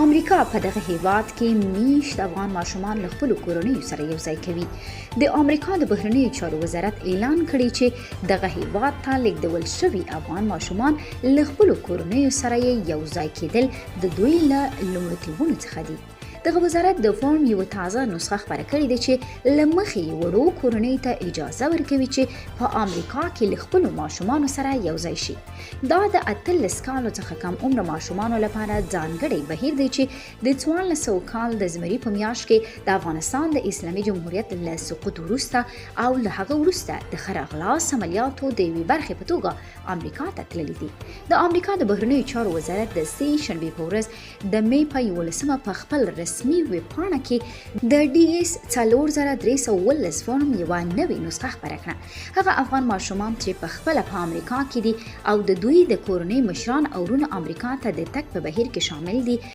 امریکا په دغه هیواد کې میشت افغان ماشومان له خپلو کورنیو سره یوځای کوي. د امریکا د بهرنیو چارو وزارت اعلان کړی چې دغه هیواد ته لیږدول شوي افغان ماشومان له خپلو کورنیو سره یوځای کېدل د دوی له لومړیتوبونو څخه دي. دغه وزارت د فورم یو تازه نسخه خپره کړې ده چې له مخې وړو کورنیو ته اجازه ورکوي چې په امریکا کې له خپلو ماشومانو سره یوځای شي. دا د 18 کالو څخه کم عمر ماشومانو لپاره ځانګړی بهیر دی چې د 1400 کال د زمري په میاشت کې د افغانستان د اسلامي جمهوریت له سقوط وروسته او له هغه وروسته د ښه راغلاست عملیاتو د یوې برخې په توګه امریکا ته تللي دي. د امریکا د بهرنیو چارو وزارت د سې شنبې په ورځ د مې په 11مه په خپل رسمي ویبپاڼه کې د DS 4314 فورم یوه نوې نسخه خپره کړه. هغه افغان ماشومان چې په خپله په امریکا کې دي او د دوی د کورنۍ مشران او وروڼه امریکا ته د تګ په بهیر کې شامل دي